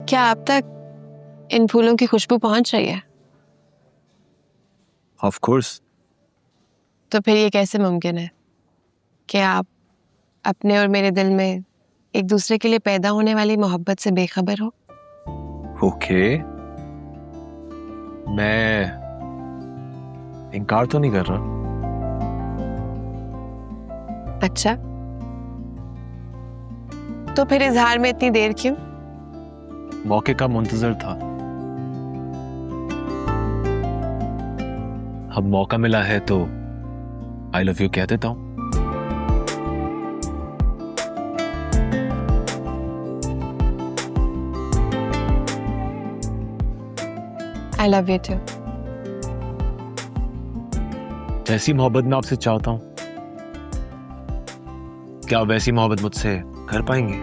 क्या आप तक इन फूलों की खुशबू पहुंच रही है? Of course. तो फिर ये कैसे मुमकिन है कि आप अपने और मेरे दिल में एक दूसरे के लिए पैदा होने वाली मोहब्बत से बेखबर हो? ओके, मैं इनकार तो नहीं कर रहा। अच्छा, तो फिर इजहार में इतनी देर क्यों? मौके का मुंतजर था। अब मौका मिला है तो आई लव यू कह देता हूं। I love you too. जैसी मोहब्बत मैं आपसे चाहता हूं, क्या आप वैसी मोहब्बत मुझसे कर पाएंगे?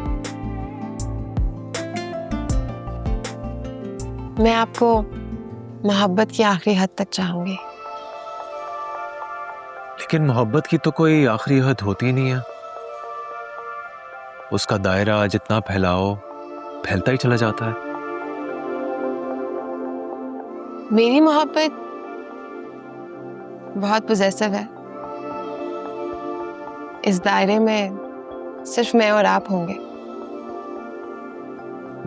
मैं आपको मोहब्बत की आखिरी हद तक चाहूंगी। लेकिन मोहब्बत की तो कोई आखिरी हद होती नहीं है। उसका दायरा जितना फैलाओ फैलता ही चला जाता है। मेरी मोहब्बत बहुत पॉजेसिव है। इस दायरे में सिर्फ मैं और आप होंगे।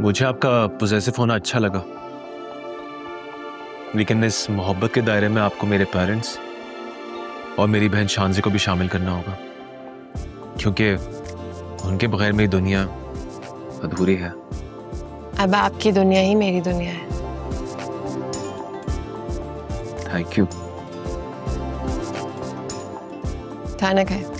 मुझे आपका पॉजेसिव होना अच्छा लगा, लेकिन इस मोहब्बत के दायरे में आपको मेरे पेरेंट्स और मेरी बहन शानजी को भी शामिल करना होगा, क्योंकि उनके बगैर मेरी दुनिया अधूरी है। अब आपकी दुनिया ही मेरी दुनिया है। Thank you. खाना खाए।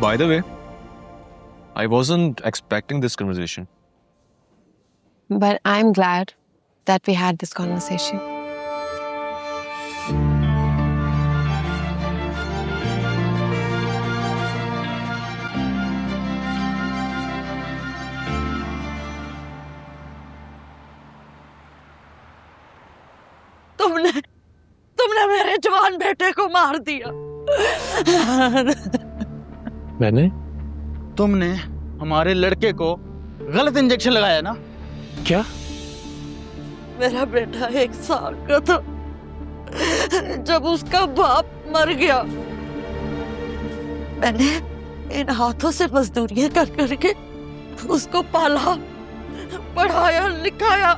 By the way, I wasn't expecting this conversation. But I'm glad that we had this conversation. तुमने मेरे जवान बेटे को मार दिया। मैंने? तुमने हमारे लड़के को गलत इंजेक्शन लगाया ना? क्या? मेरा बेटा 1 साल का था जब उसका बाप मर गया। मैंने इन हाथों से मजदूरियां कर करके उसको पाला, पढ़ाया, लिखाया,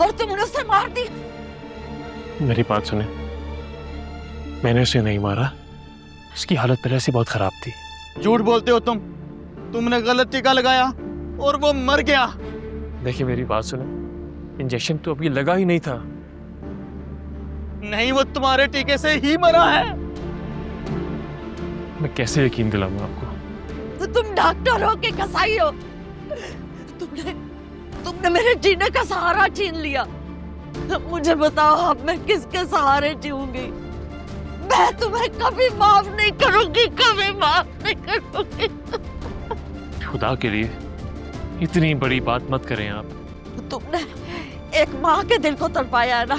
और तुमने उसे मार दी। मेरी बात सुने, मैंने उसे नहीं मारा। उसकी हालत पहले से बहुत खराब थी। झूठ बोलते हो तुमने गलत टीका लगाया और वो मर गया। देखिए मेरी बात सुने, इंजेक्शन तो अभी लगा ही नहीं था। नहीं, वो तुम्हारे टीके से ही मरा है। मैं कैसे यकीन दिलाऊंगा आपको? तो तुम डॉक्टर हो कि कसाई हो? तुमने मेरे जीने का सहारा छीन लिया। मुझे बताओ, अब मैं किसके सहारे जीऊंगी? मैं तुम्हें कभी माफ नहीं करूंगी, कभी माफ नहीं करूंगी। खुदा के लिए इतनी बड़ी बात मत करें आप। तुमने एक माँ के दिल को तड़पाया है ना,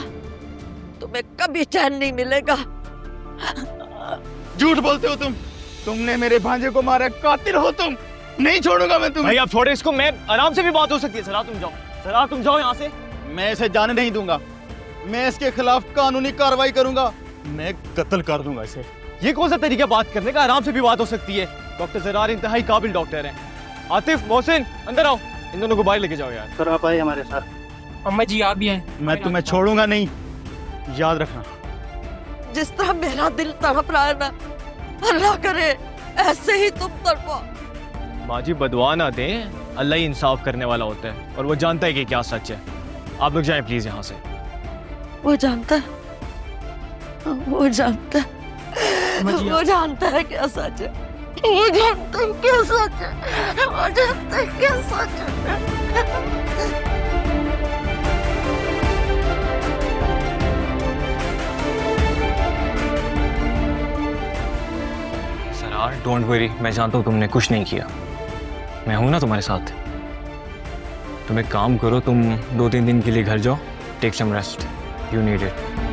तुम्हें कभी चैन नहीं मिलेगा। झूठ बोलते हो तुमने मेरे भांजे को मारा। कातिल हो तुम। नहीं छोड़ूंगा मैं तुम्हें। भाई आप छोड़े इसको, मैं आराम से भी बात हो सकती है। सरा तुम जाओ यहाँ से। मैं इसे जाने नहीं दूंगा। मैं इसके खिलाफ कानूनी कार्रवाई करूंगा। मैं कत्ल कर दूंगा इसे। ये कौन सा तरीका बात करने का? आराम से भी बात हो सकती है। डॉक्टर ज़रार इंतहाई काबिल डॉक्टर हैं। आतिफ, मोहसिन, अंदर आओ। इन दोनों को बाहर लेके जाओ यार। सर आप आए हमारे साथ। अम्मा जी आप भी हैं। मैं तुम्हें छोड़ूंगा नहीं, याद रखना। जिस तरह मेरा दिल तड़प रहा है ना, अल्लाह करे ऐसे ही तुम तड़पो। माँ जी बदवा ना दें, अल्लाह ही इंसाफ करने वाला होता है और वो जानता है कि क्या सच है। आप लोग जाएं प्लीज यहाँ से। वो जानता है, वो जानता है, वो जानता है क्या सच है। वो जानता है क्या सच है। वो जानता है क्या सच है। सरार डोंट वरी, मैं जानता हूँ तुमने कुछ नहीं किया। मैं हूं ना तुम्हारे साथ। तुम एक काम करो, तुम 2-3 दिन के लिए घर जाओ, take some rest. You need it.